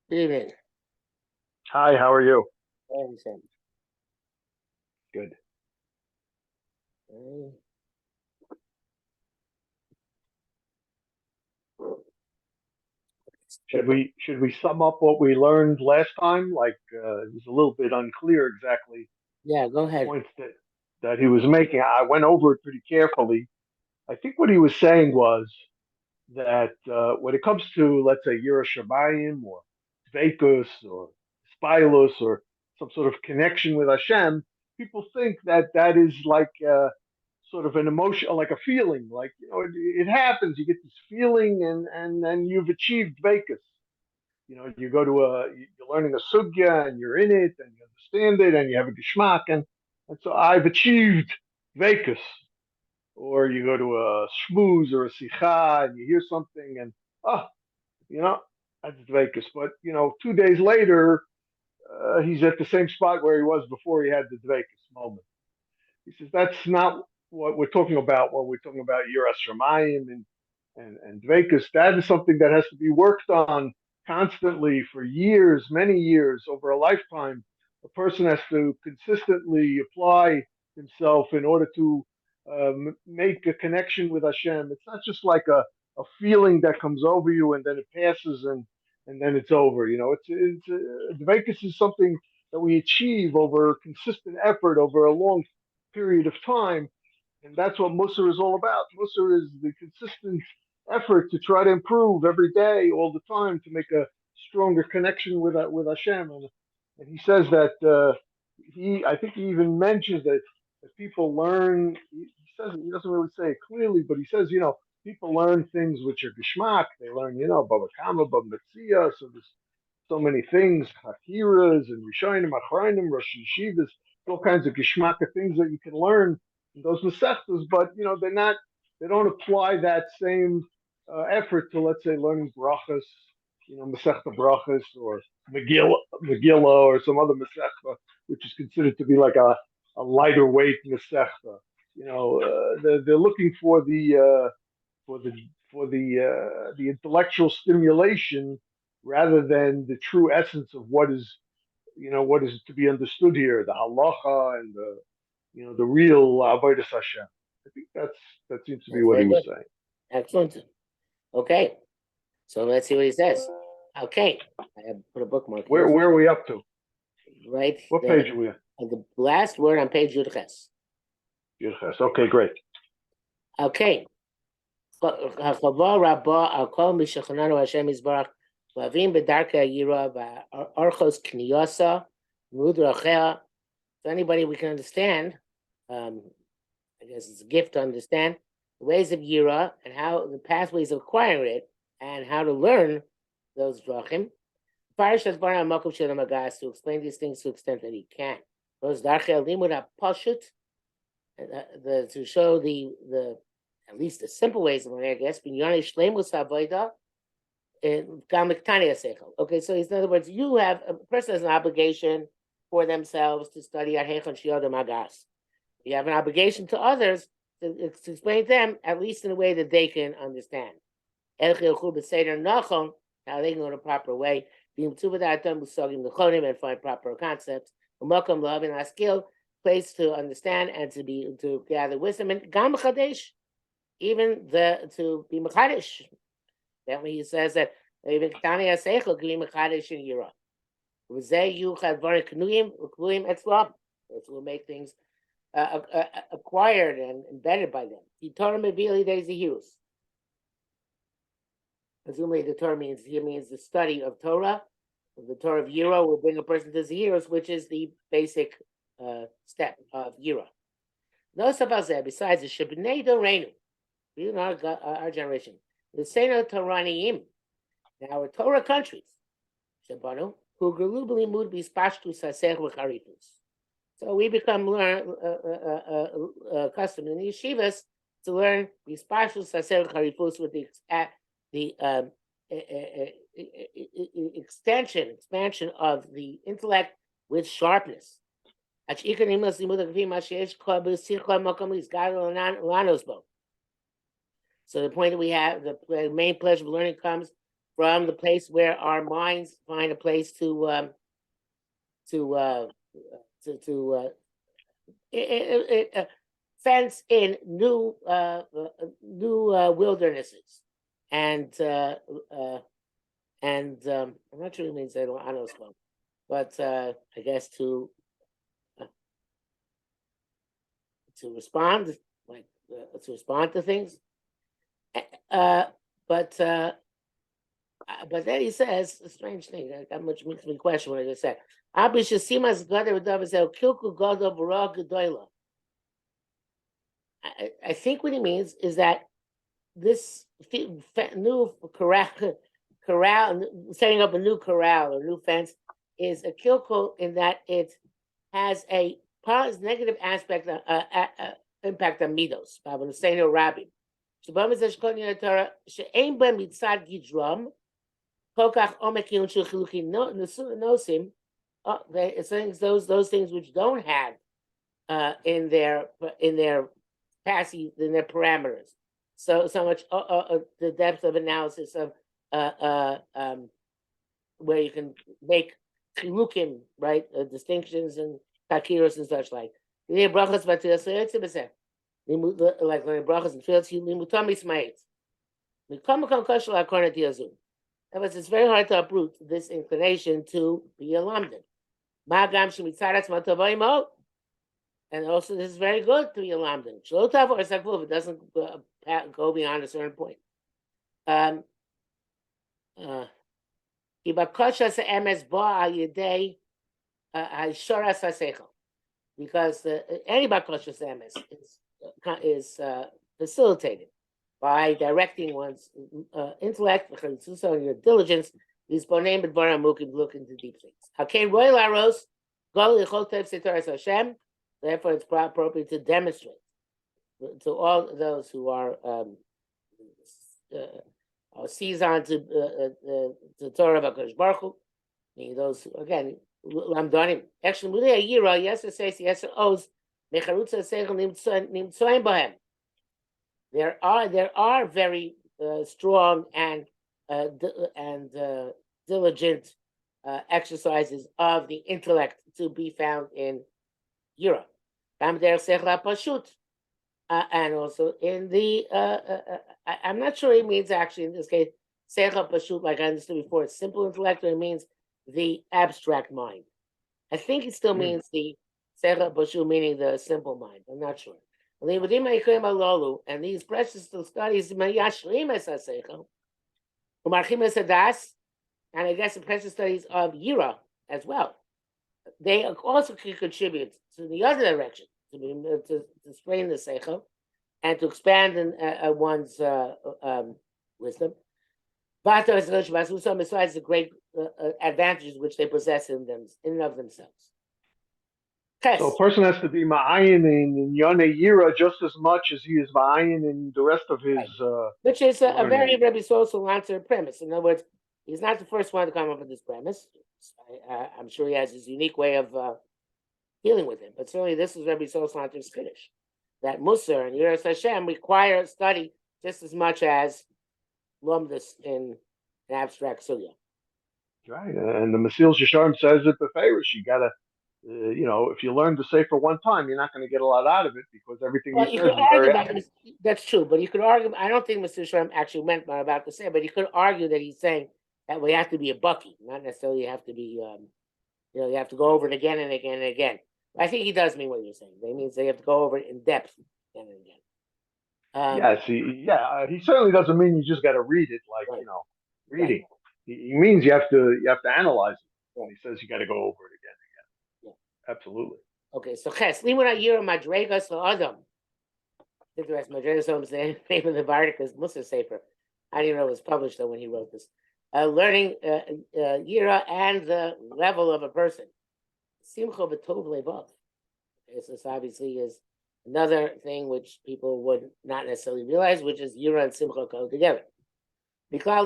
Good evening. Hi, how are you? Anderson. Good. Uh, Should we sum up what we learned last time? It was a little bit unclear exactly Yeah, go the ahead. points that he was making. I went over it pretty carefully. I think what he was saying was that when it comes to, let's say, Yerushalayim or Dveikus or Spilus or some sort of connection with Hashem, people think that that is like sort of an emotion, like a feeling. Like, it happens. You get this feeling, and then you've achieved Dveikus. You go to you're learning a sugya and you're in it and you understand it and you have a geschmack, and so I've achieved Dveikus. Or you go to a shmooze or a sikha and you hear something and oh, you know, that's Dveikus. But 2 days later, he's at the same spot where he was before he had the Dveikus moment. He says that's not what we're talking about when we're talking about Yiras Shamayim and Dveikus. That is something that has to be worked on constantly for years, many years, over a lifetime. A person has to consistently apply himself in order to make a connection with Hashem. It's not just like a feeling that comes over you and then it passes and then it's over. Dveikus is something that we achieve over consistent effort over a long period of time. And that's what Mussar is all about. Mussar is the consistent effort to try to improve every day, all the time, to make a stronger connection with Hashem. And he says that I think he even mentions that people learn. He doesn't really say it clearly, but he says, people learn things which are geschmack. They learn, Baba Kama, Baba Metzia. So there's so many things, Hakiras and Rishonim, Achrayim, Rosh Yeshivas, all kinds of geschmack of things that you can learn in those Masechtas, but they don't apply that same effort to, let's say, learning brachas, Masechta brachas or Megillah or some other Masechta, which is considered to be like a lighter weight Masechta. They're looking for the the intellectual stimulation rather than the true essence of what is to be understood here, the halacha and the real avodas Hashem. I think that seems to be That's what very he was good. saying. Excellent. Okay. So let's see what he says. Okay. I have put a bookmark here. Where are we up to? Right. What page are we on? The last word on page Yudches. Yudches. Okay, great. Okay. Chava Rabbah al kol mishachananu Hashem Yisbarach v'avim b'darkei yira v'archos kniyasa mudrachea. So anybody we can understand, I guess it's a gift to understand the ways of Yira and how the pathways of acquiring it and how to learn those drachim. Parashas Bar HaMakom Shel Magas to explain these things to the extent that he can. Those darchei limud hapashut, to show the at least the simple ways of learning, I guess. Okay, so in other words, a person has an obligation for themselves to study Magas. You have an obligation to others to explain to them, at least in a way that they can understand. How they can go the proper way, and find proper concepts. A skill, place to understand and to gather wisdom, and Gam Chadesh, even to be Mechadish. That when he says that even Tani Aseichel can be Mechadish in Yira. It will make things acquired and embedded by them. The Torah Mevili days the heroes. Presumably the Torah means the study of Torah. The Torah of Yira will bring a person to the heroes, which is the basic step of Yira. No sabazeh, besides the Shebnei Doreinu, even our generation, the Seino Toraniim, our Torah countries, Shabanu, who globally mood be spashtu saser v'charifus. So we become accustomed in the yeshivas to learn be spashtu saser v'charifus with the expansion of the intellect with sharpness. So the point that we have, the main pleasure of learning comes from the place where our minds find a place to fence in new wildernesses, and I'm not sure it means I don't know, but I guess to respond, like to respond to things. But then he says a strange thing that much makes me question what I just said. I think what he means is that this new corral, setting up a new corral or new fence, is a kilkul in that it has a positive negative aspect, impact on midos. Rabbi. It's things those things which don't have in their passy in their parameters. So much the depth of analysis of where you can make chilukim, right, distinctions and takiros and such like. Like brachas and fields, it's very hard to uproot this inclination to be a lamdan. And also, this is very good to be a lamdan. If it doesn't go beyond a certain point. Because any bakashas emes is facilitated by directing one's intellect, and your diligence. These bonem b'dvarim mukim look into deep things. Hakein roy laros gol yichol tev setoras Hashem. Therefore, it's appropriate to demonstrate to all those who are seize on to Torah of HaKadosh Baruch Hu, meaning those who, again, lamdanim. Actually, mulei yira yeser says yeser oz mecharutza seichel nimtzoim bahem. There are very strong and diligent exercises of the intellect to be found in Yira. And also in the, I'm not sure it means actually in this case, Seicha Pashut, like I understood before, it's simple intellect, or it means the abstract mind. I think it still means the Seicha Pashut, meaning the simple mind. I'm not sure. And these precious studies, and I guess the precious studies of Yira as well, they also can contribute to the other direction, to strain the seichel and to expand in one's wisdom. Besides the great advantages which they possess in and of themselves. So a person has to be ma'ayin in Yonei Yira just as much as he is ma'ayin in the rest of his. Right. Which is a very Rabbi social answer premise. In other words, he's not the first one to come up with this premise. I'm sure he has his unique way of dealing with it, but certainly this is Rabbi Sosalanter's finish. That Mussar and Yiras Hashem require study just as much as lumdus in an abstract sugya. Right, and the Masil Shisharm says it the favorish. You gotta, if you learn the Sefer one time, you're not going to get a lot out of it because everything he says is very accurate. That's true, but you could argue. I don't think Mr. Shisharm actually meant what I'm about to say, but you could argue that he's saying that we have to be a bucky, not necessarily you have to be, you have to go over it again and again and again. I think he does mean what you're saying. It means they have to go over it in depth again and again. He certainly doesn't mean you just got to read it like reading. Right. He means you have to analyze it. When he says you got to go over it again and again. Yeah. Absolutely. Okay, so Ches Limuna Yira Madregas LaAdam. Interesting. Madregas is the name of the Bauska's Mussar Sefer. I didn't even know it was published though when he wrote this. Learning Yira and the level of a person. Simcha b'tov levav. This obviously is another thing which people would not necessarily realize, which is Yira and Simcha go together. So part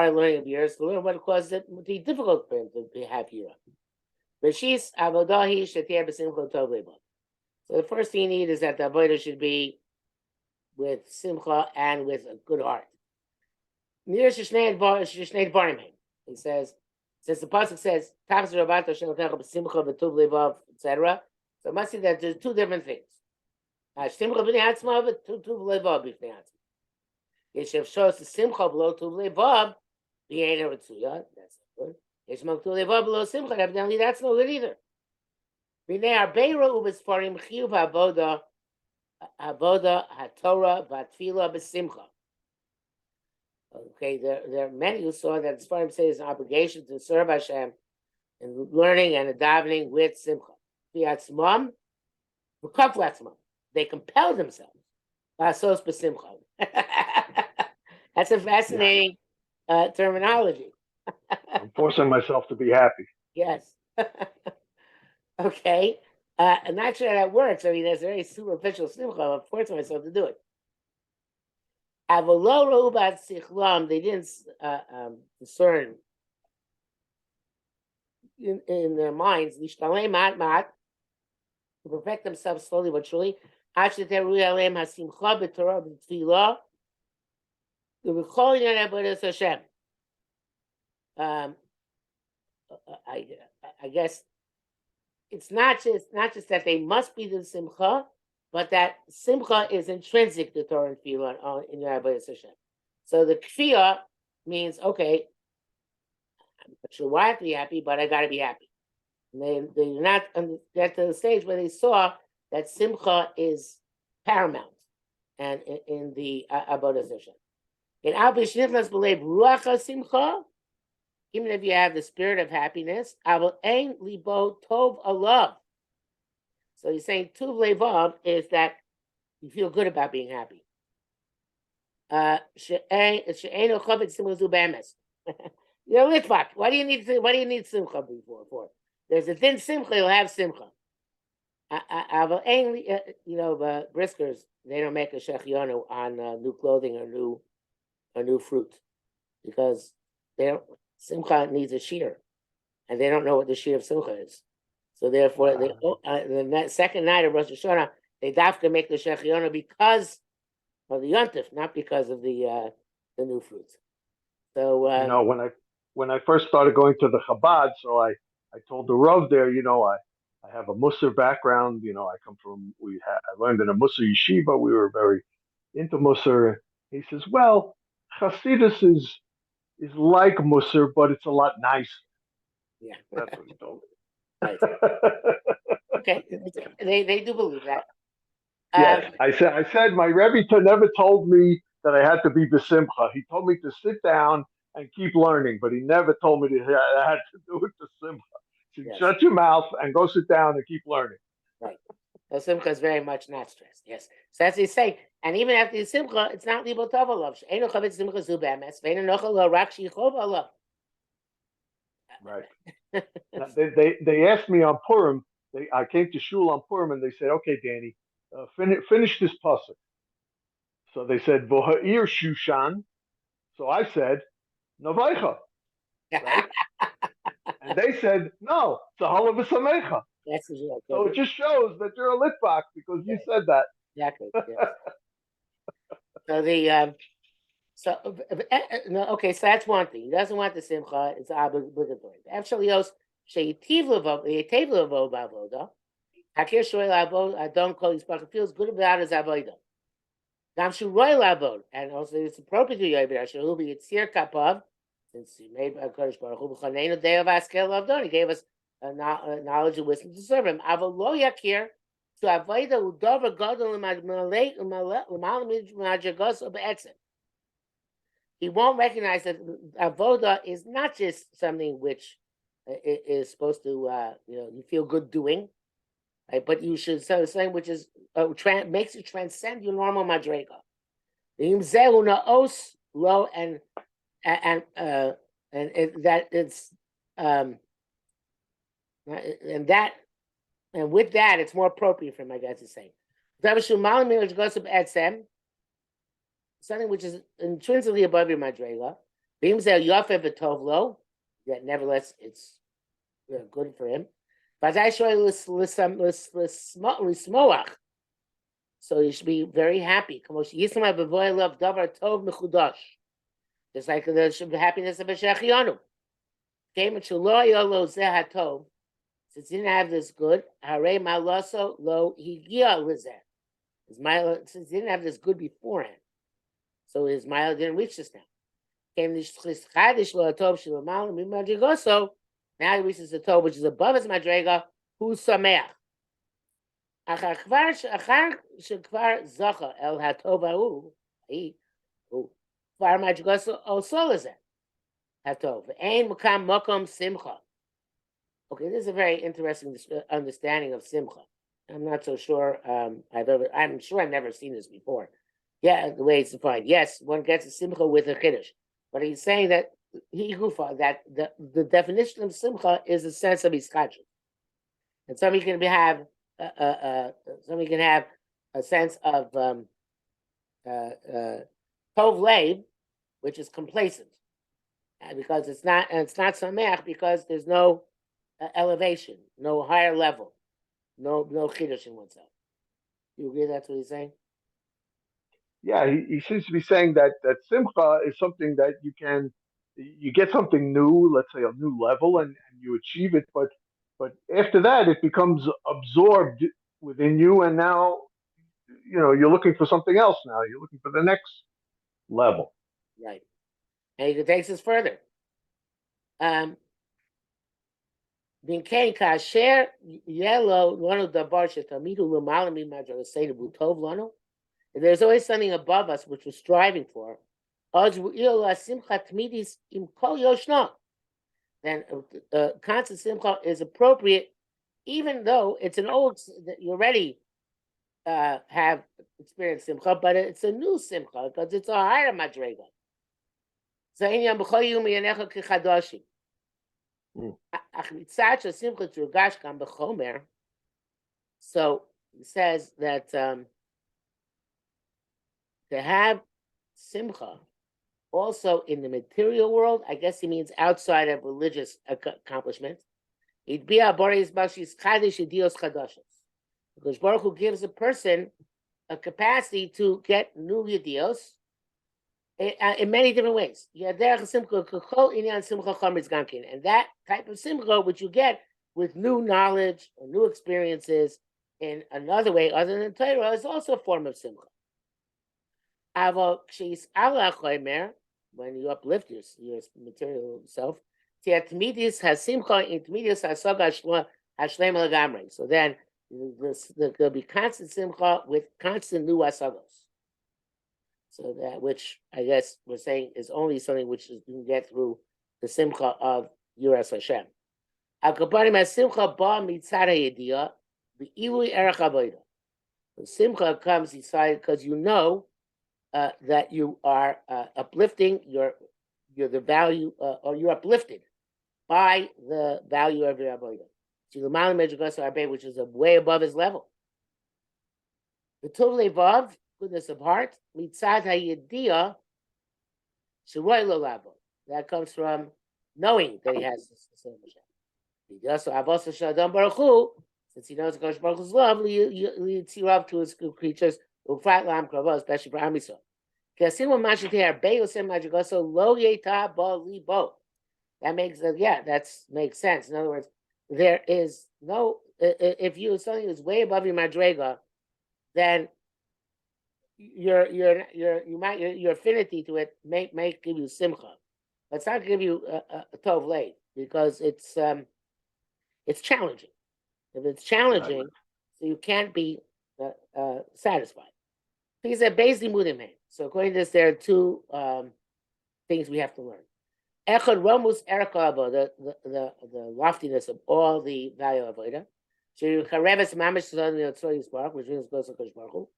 of learning of Yira is to learn what causes it to be difficult for him to have Yira. So the first thing you need is that the avodah should be with simcha and with a good heart. Near Shishnei Dvarim. He says, since the pasuk says, etc. So it must be that there's two different things. Simcha b'nei atzma v'tuv levav b'nei atzma. Yeshev shows the simcha below tuv levav b'yein retzuya. That's not good. Yeshev tuv levav below simcha. Evidently, that's not good either. B'nei arbeira u'b'sfarim chiyuv ha'avoda ha'torah v'atfila b'simcha. Okay, there are many who saw that the Sfarim say it's an obligation to serve Hashem in learning and davening with simcha. V'atzmam v'kaf. They compel themselves. Lasos b'simcha. That's a fascinating terminology. I'm forcing myself to be happy. Yes. Okay. I'm not sure that works. I mean, that's a very superficial simcha. I'm forcing myself to do it. They didn't discern in their minds to perfect themselves slowly but surely. I guess it's not just that they must be the simcha, but that simcha is intrinsic to Torah and Tefillah in your Avodas Hashem. So the kfiyah means, okay, I'm not sure why I have to be happy, but I got to be happy. And they did not get to the stage where they saw that simcha is paramount and in the Avodas Hashem. In Al B'Shniflas B'Lev Ruach Simcha, even if you have the spirit of happiness, Aval Ein Libo Tov Alav. So he's saying Tuv Levav is that you feel good about being happy. You're litvak. What do you need simcha for? There's a thin simcha, you'll have simcha. Briskers, they don't make a shechianu on new clothing or new fruit because simcha needs a shear, and they don't know what the shear of simcha is. So therefore, the second night of Rosh Hashanah, they dafka make the shechianu because of the yontif, not because of the new fruits. So when I first started going to the Chabad, so I told the Rav there, I have a Mussar background. I come from I learned in a Mussar yeshiva. We were very into Mussar. He says, well, Hasidus is like Mussar, but it's a lot nicer. Yeah, that's what he told me. Right. Okay, they do believe that. Yes, I said my Rebbe never told me that I had to be besimcha. He told me to sit down and keep learning, but he never told me that I had to do it besimcha. So yes. Shut your mouth and go sit down and keep learning. Right. So simcha is very much not stressed. Yes. So that's what he's saying. And even after the simcha, it's not libo tov alav. Eino chavetz simcha zu be'emes. Ve'eino nochel lo rak shichov alav. Right. They asked me on Purim. I came to shul on Purim and they said, "Okay, Danny, finish this pasuk." So they said, "V'ha'ir Shushan." So I said, "Navaycha." Right? And they said, "No, Tzahal v'Samecha." So it just shows that you're a litvak because you said that. Exactly. Yes. Okay, so that's one thing. He doesn't want the simcha; it's obligatory. Actually, Hakir shoy lavod, Adon kol yisparach, feels good about his avodah. Gam shu roy lavod, and also it's appropriate to Yovel Hashem who be yitzir kapav, since he made Kodesh Baruch Hu b'chaneinu day of askel lavdon. He gave us a knowledge and wisdom to serve him. Avol lo yakir to avodah udover gadol l'malei l'malei be'etzem. He won't recognize that avodah is not just something which is supposed to you feel good doing. Right, but you should say something which is makes you transcend your normal madrega. And with that it's more appropriate for him, I guess to say. Something which is intrinsically above your madrega. That nevertheless it's good so So you should be very happy. Just like the happiness of a shechianu. Since he didn't have this good, hare malaso lo higia lizeh. His mile, since he didn't have this good beforehand, so his mile didn't reach this now. Came this chadish lo atov shlomal mimadrigoso. Now he reaches the tov which is above his madrega. Who's sameach? Achar shekvar zacha el hatov hahu. He who kvar madrigoso also lizeh hatov. Ein mukam mokom simcha. Okay, this is a very interesting understanding of simcha. I'm not so sure I'm sure I've never seen this before. Yeah, the way it's defined. Yes, one gets a simcha with a chiddush. But he's saying that that the definition of simcha is a sense of iskadron. And somebody can have a sense of tov lev, which is complacent. Because it's not sameach because there's no elevation, no higher level, no chiddush in oneself. You agree that's what he's saying? Yeah, he seems to be saying that simcha is something that you get something new, let's say a new level, and you achieve it, but after that it becomes absorbed within you, and now you're looking for something else. Now you're looking for the next level. Right, and he takes this further. Binkein kasher yellow one of the barsha tamidu lumalami madrasei butov lano. There's always something above us which we're striving for. Then constant simcha is appropriate, even though it's an old that you already have experienced simcha, but it's a new simcha because it's a higher madrega. So it says that to have simcha also in the material world, I guess he means outside of religious accomplishments. It'd be because Baruch Hu gives a person a capacity to get new yedios in many different ways. And that type of simcha which you get with new knowledge or new experiences in another way other than Torah is also a form of simcha. When you uplift your material self, so then there'll be constant simcha with constant new asagos. So that, which I guess we're saying is only something which you can get through the simcha of Yiras Hashem. The simcha comes inside because you know that you are uplifting the value, or you're uplifted by the value of your avodah. Which is way above his level. The tov levav, goodness of heart, mitzad hayediyah, shiroi lo labo. That comes from knowing that he has the same Hashem. He does so. Avos Shadam Baruch Hu, since he knows Kosh Baruch Hu's love, leads you up to his creatures, ufrat lam kravo, especially for Am Yisrael. That makes makes sense. In other words, there is no if you something is way above your madrega, then your affinity to it may give you simcha. Let's not give you a tov lev because it's challenging. If it's challenging, so you can't be satisfied. Because they're basically mudim. So according to this, there are two things we have to learn. Echad romus erakabo, the loftiness of all the value of avodah. Shechareves mamish tzadon yotzor yisbarach, which means goes to Kosh Baruch Hu.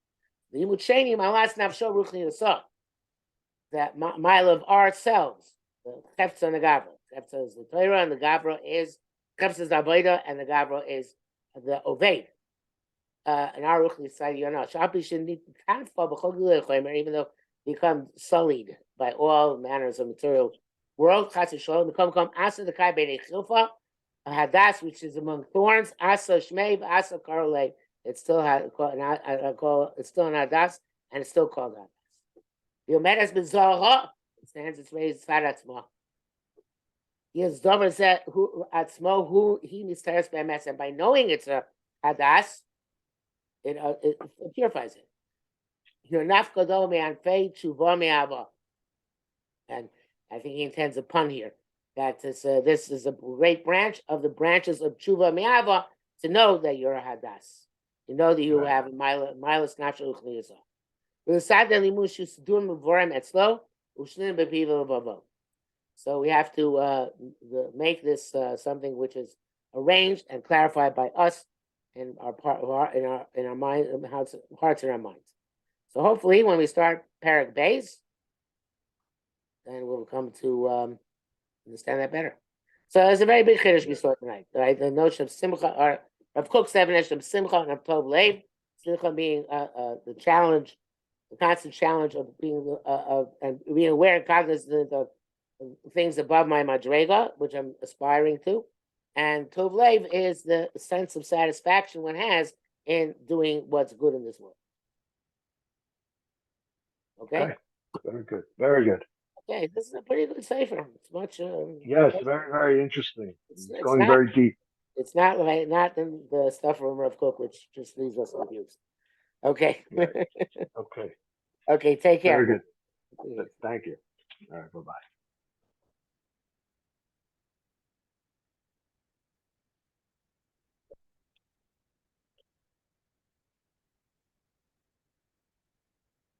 The yimut sheni malas nafsho ruchni yosah. That mile of ourselves, the chefza and the gavra. Chefza is the Torah, and the gavra is chefza is the avodah, and the gavra is the oved. And our ruchni side, you're not. Shapi shouldn't even though become sullied by all manners of material world. Chas v'shalom, come asa the kai b'nei chilfa, a hadas which is among thorns, asa shmei, asa karolei, It's still it's still an hadas, and it's still called hadas. Yomeres b'zohar, it stands its raised fat atzma. He has dover said who atzmo who he misteres be'emes, and by knowing it's a hadas, it purifies it. You're nafkado me'anfei tshuva me'ava, and I think he intends a pun here. That this is a great branch of the branches of tshuva me'ava, to know that you're a hadas. You know that you have a milus natural uchliyasa. So we have to make this something which is arranged and clarified by us in our mind, hearts and our minds. So hopefully, when we start Parak Beis, then we'll come to understand that better. So it's a very big chiddush we saw tonight, right? The notion of simcha, or Rav Kook's definition of simcha and of tov leiv. Simcha being the challenge, the constant challenge of being and being aware and cognizant of things above my madrega, which I'm aspiring to, and tov leiv is the sense of satisfaction one has in doing what's good in this world. Okay. Very good. Very good. Okay, this is a pretty good sefer. It's much. Yes, very, very interesting. It's going not, very deep. It's not like the stuff from Rav Kook, which just leaves us confused. Okay. Right. Okay. Okay. Take care. Very good. Thank you. All right. Bye-bye.